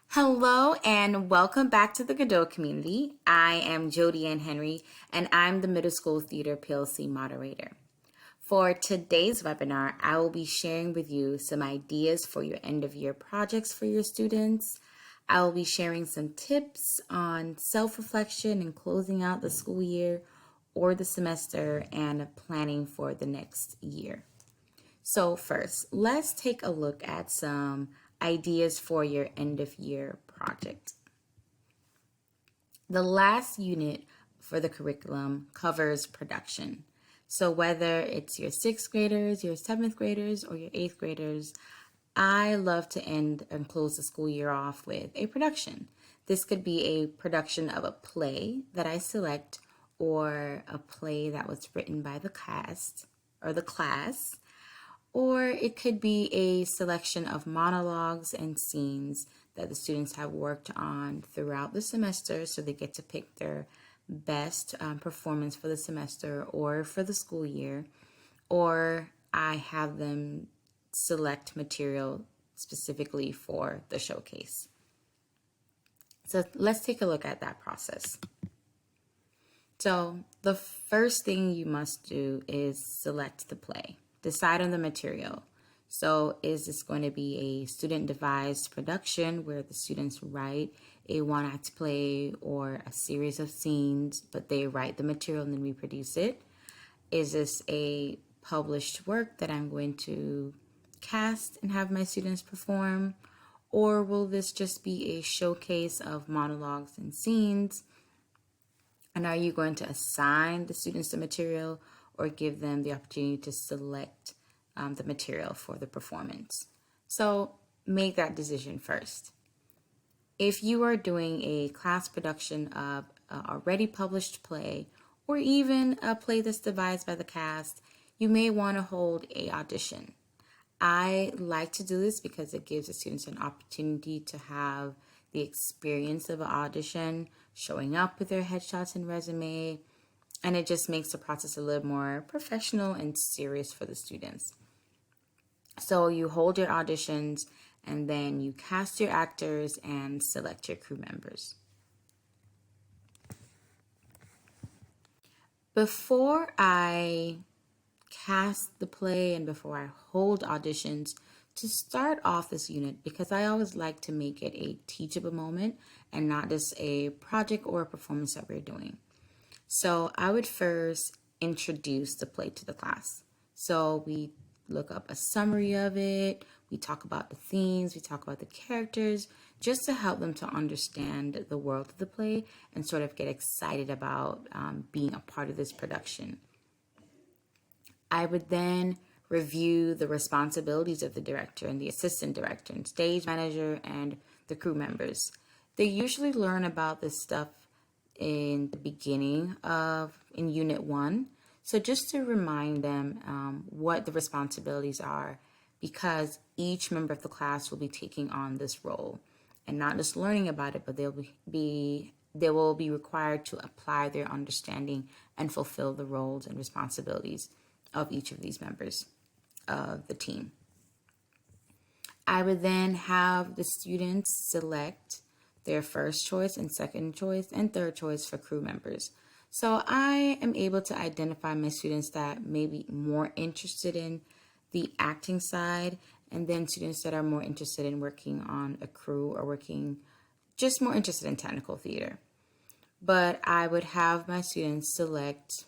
Hello and welcome back to the Godot community. I am Jody Ann Henry and I'm the Middle School Theater PLC moderator. For today's webinar, I will be sharing with you some ideas for your end of year projects for your students. I will be sharing some tips on self-reflection and closing out the school year or the semester and planning for the next year. So first, let's take a look at some ideas for your end of year project. The last unit for the curriculum covers production. So whether it's your sixth graders, your seventh graders, or your eighth graders, I love to end and close the school year off with a production. This could be a production of a play that I select or a play that was written by the cast or the class, or it could be a selection of monologues and scenes that the students have worked on throughout the semester, so they get to pick their best performance for the semester or for the school year, or I have them select material specifically for the showcase. So let's take a look at that process. So the first thing you must do is select the play. Decide on the material. So is this going to be a student devised production where the students write a one-act play or a series of scenes, but they write the material and then reproduce it? Is this a published work that I'm going to cast and have my students perform? Or will this just be a showcase of monologues and scenes? And are you going to assign the students the material or give them the opportunity to select the material for the performance? So make that decision first. If you are doing a class production of an already published play or even a play that's devised by the cast, you may want to hold a audition. I like to do this because it gives the students an opportunity to have the experience of an audition, showing up with their headshots and resume, and it just makes the process a little more professional and serious for the students. So you hold your auditions and then you cast your actors and select your crew members. Before I cast the play and before I hold auditions, to start off this unit, because I always like to make it a teachable moment and not just a project or a performance that we're doing. So I would first introduce the play to the class. So we look up a summary of it, we talk about the themes, we talk about the characters, just to help them to understand the world of the play and sort of get excited about being a part of this production. I would then review the responsibilities of the director and the assistant director and stage manager and the crew members. They usually learn about this stuff in the beginning in unit 1. So just to remind them what the responsibilities are, because each member of the class will be taking on this role and not just learning about it, but they will be required to apply their understanding and fulfill the roles and responsibilities of each of these members of the team. I would then have the students select their first choice and second choice and third choice for crew members. So I am able to identify my students that may be more interested in the acting side, and then students that are more interested in working on a crew or just more interested in technical theater. But I would have my students select,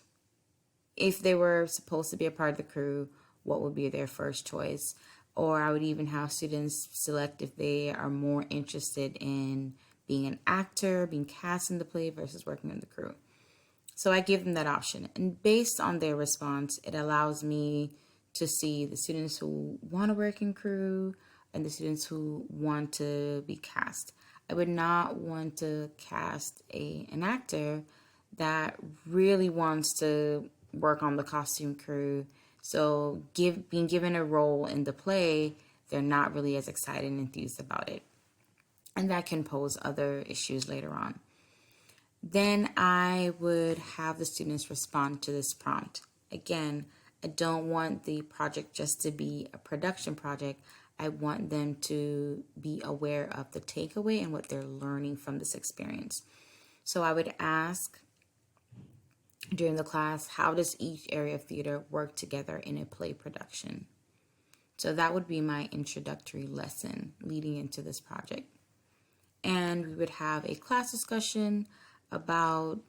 if they were supposed to be a part of the crew, what would be their first choice. Or I would even have students select if they are more interested in being an actor, being cast in the play versus working in the crew. So I give them that option. And based on their response, it allows me to see the students who want to work in crew and the students who want to be cast. I would not want to cast an actor that really wants to work on the costume crew. So being given a role in the play, they're not really as excited and enthused about it. And that can pose other issues later on. Then I would have the students respond to this prompt. Again, I don't want the project just to be a production project. I want them to be aware of the takeaway and what they're learning from this experience. So I would ask during the class, how does each area of theater work together in a play production? So that would be my introductory lesson leading into this project. And we would have a class discussion about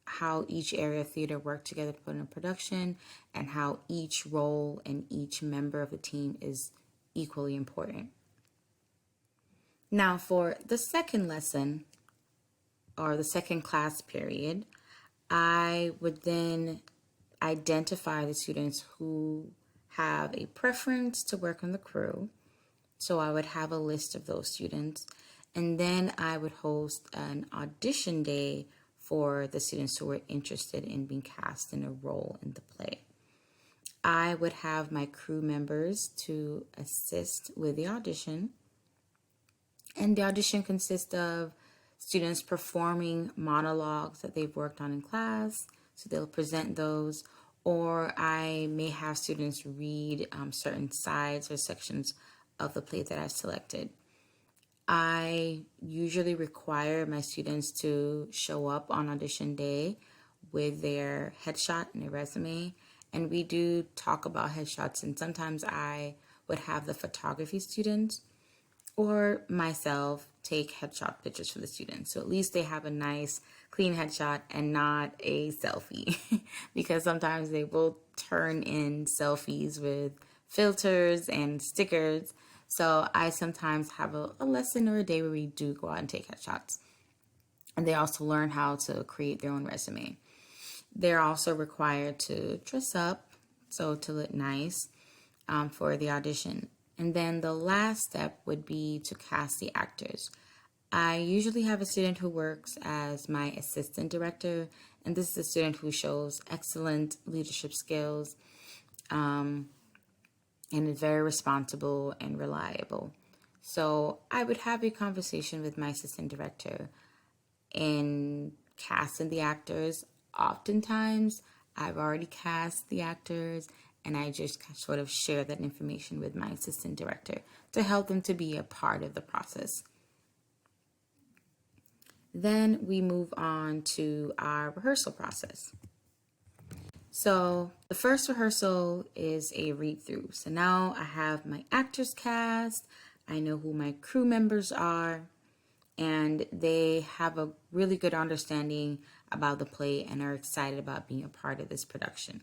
how each area of theater worked together to put in a production and how each role and each member of the team is equally important. Now, for the second lesson or the second class period, I would then identify the students who have a preference to work on the crew. So I would have a list of those students, and then I would host an audition day for the students who were interested in being cast in a role in the play. I would have my crew members to assist with the audition, and the audition consists of students performing monologues that they've worked on in class, so they'll present those, or I may have students read certain sides or sections of the play that I've selected. I usually require my students to show up on audition day with their headshot and their resume. And we do talk about headshots, and sometimes I would have the photography students or myself take headshot pictures for the students. So at least they have a nice, clean headshot and not a selfie because sometimes they will turn in selfies with filters and stickers. So I sometimes have a lesson or a day where we do go out and take headshots. And they also learn how to create their own resume. They're also required to dress up, so to look nice for the audition. And then the last step would be to cast the actors. I usually have a student who works as my assistant director, and this is a student who shows excellent leadership skills and is very responsible and reliable. So I would have a conversation with my assistant director in casting the actors. Oftentimes, I've already cast the actors, and I just sort of share that information with my assistant director to help them to be a part of the process. Then we move on to our rehearsal process. So the first rehearsal is a read through. So now I have my actors cast, I know who my crew members are, and they have a really good understanding about the play and are excited about being a part of this production.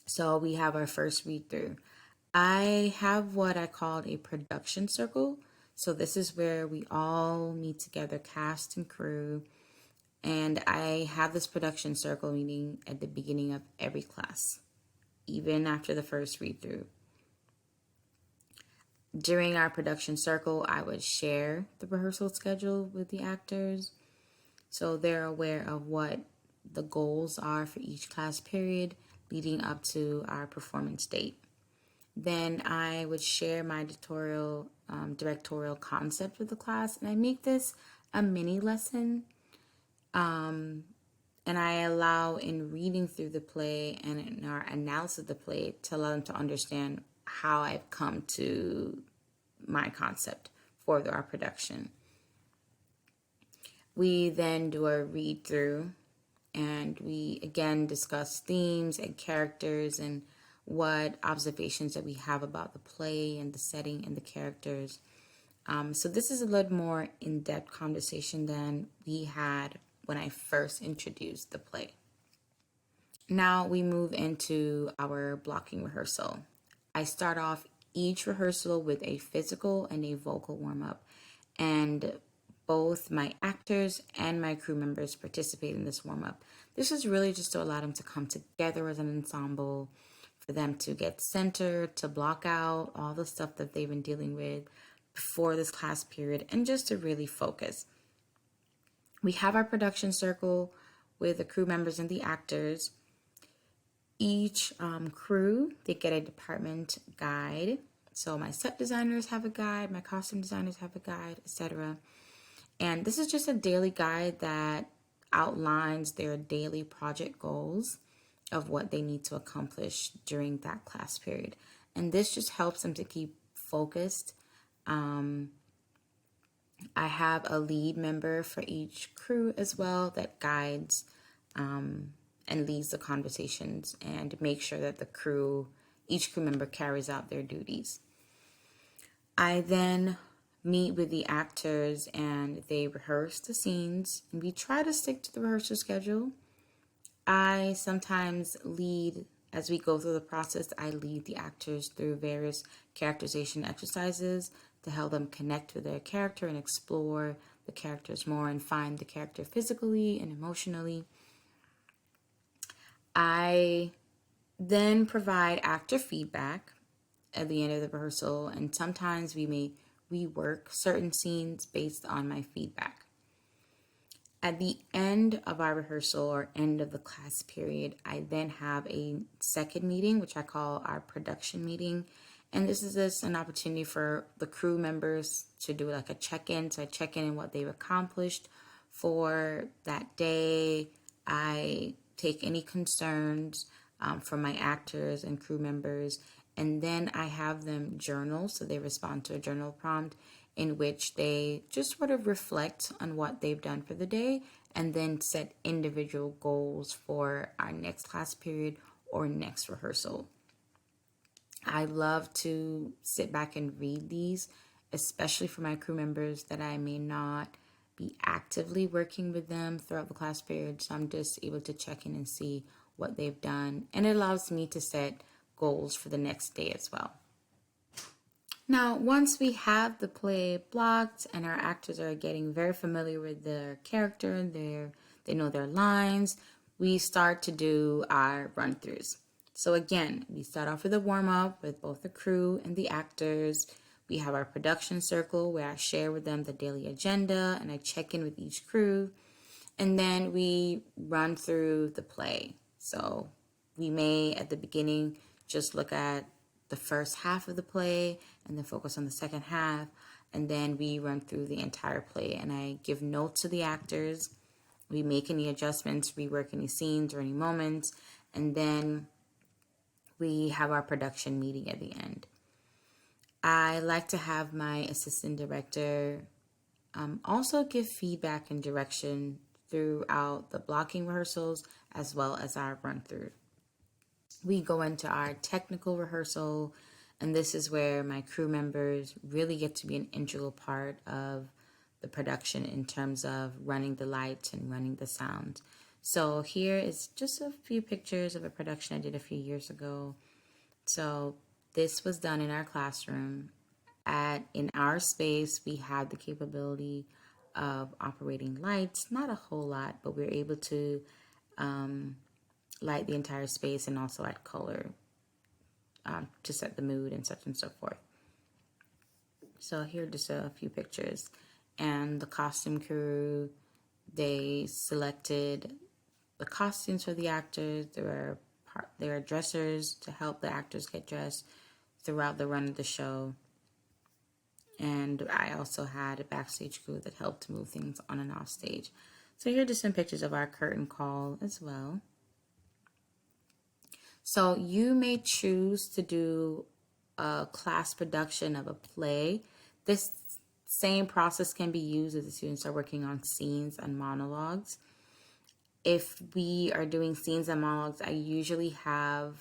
So we have our first read through. I have what I called a production circle. So this is where we all meet together, cast and crew. And I have this production circle meeting at the beginning of every class, even after the first read through. During our production circle, I would share the rehearsal schedule with the actors so they're aware of what the goals are for each class period leading up to our performance date. Then I would share my directorial concept with the class, and I make this a mini lesson. And I allow in reading through the play and in our analysis of the play to allow them to understand how I've come to my concept for our production. We then do a read through and we again discuss themes and characters and what observations that we have about the play and the setting and the characters. So this is a little more in-depth conversation than we had when I first introduced the play. Now we move into our blocking rehearsal. I start off each rehearsal with a physical and a vocal warm-up, and both my actors and my crew members participate in this warm-up. This is really just to allow them to come together as an ensemble, for them to get centered, to block out all the stuff that they've been dealing with before this class period, and just to really focus. We have our production circle with the crew members and the actors. Each crew, they get a department guide. So my set designers have a guide, my costume designers have a guide, etc. And this is just a daily guide that outlines their daily project goals of what they need to accomplish during that class period. And this just helps them to keep focused. I have a lead member for each crew as well that guides and leads the conversations and make sure that each crew member carries out their duties. I then meet with the actors and they rehearse the scenes, and we try to stick to the rehearsal schedule. I sometimes lead, as we go through the process, I lead the actors through various characterization exercises to help them connect with their character and explore the characters more and find the character physically and emotionally. I then provide actor feedback at the end of the rehearsal, and sometimes we may rework certain scenes based on my feedback. At the end of our rehearsal or end of the class period, I then have a second meeting, which I call our production meeting. And this is just an opportunity for the crew members to do like a check-in. So I check in on what they've accomplished for that day. I take any concerns from my actors and crew members, and then I have them journal. So they respond to a journal prompt in which they just sort of reflect on what they've done for the day and then set individual goals for our next class period or next rehearsal. I love to sit back and read these, especially for my crew members that I may not be actively working with them throughout the class period. So I'm just able to check in and see what they've done. And it allows me to set goals for the next day as well. Now, once we have the play blocked and our actors are getting very familiar with their character, they know their lines, we start to do our run-throughs. So again, we start off with a warm-up with both the crew and the actors. We have our production circle where I share with them the daily agenda and I check in with each crew. And then we run through the play. So we may, at the beginning, just look at the first half of the play and then focus on the second half. And then we run through the entire play and I give notes to the actors. We make any adjustments, rework any scenes or any moments. And then we have our production meeting at the end. I like to have my assistant director also give feedback and direction throughout the blocking rehearsals as well as our run through. We go into our technical rehearsal, and this is where my crew members really get to be an integral part of the production in terms of running the lights and running the sound. So here is just a few pictures of a production I did a few years ago. So this was done in our classroom. In our space, we had the capability of operating lights, not a whole lot, but we were able to light the entire space and also add color to set the mood and such and so forth. So here are just a few pictures. And the costume crew, they selected the costumes for the actors. There were dressers to help the actors get dressed throughout the run of the show. And I also had a backstage crew that helped move things on and off stage. So here are just some pictures of our curtain call as well. So you may choose to do a class production of a play. This same process can be used as the students are working on scenes and monologues. If we are doing scenes and monologues, I usually have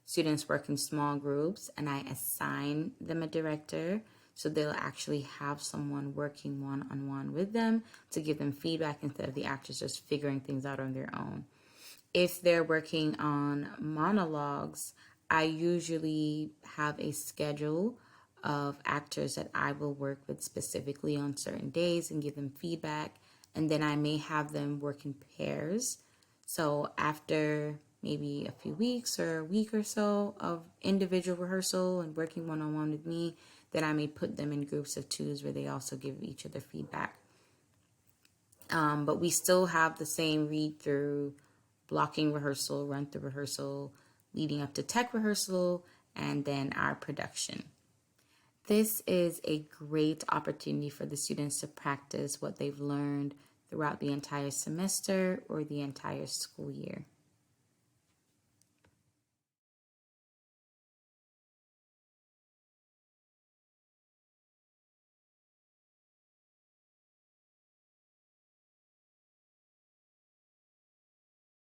students work in small groups and I assign them a director. So they'll actually have someone working one-on-one with them to give them feedback instead of the actors just figuring things out on their own. If they're working on monologues, I usually have a schedule of actors that I will work with specifically on certain days and give them feedback. And then I may have them work in pairs. So after maybe a few weeks or a week or so of individual rehearsal and working one-on-one with me, then I may put them in groups of twos where they also give each other feedback. But we still have the same read-through, blocking rehearsal, run-through rehearsal, leading up to tech rehearsal, and then our production. This is a great opportunity for the students to practice what they've learned throughout the entire semester or the entire school year.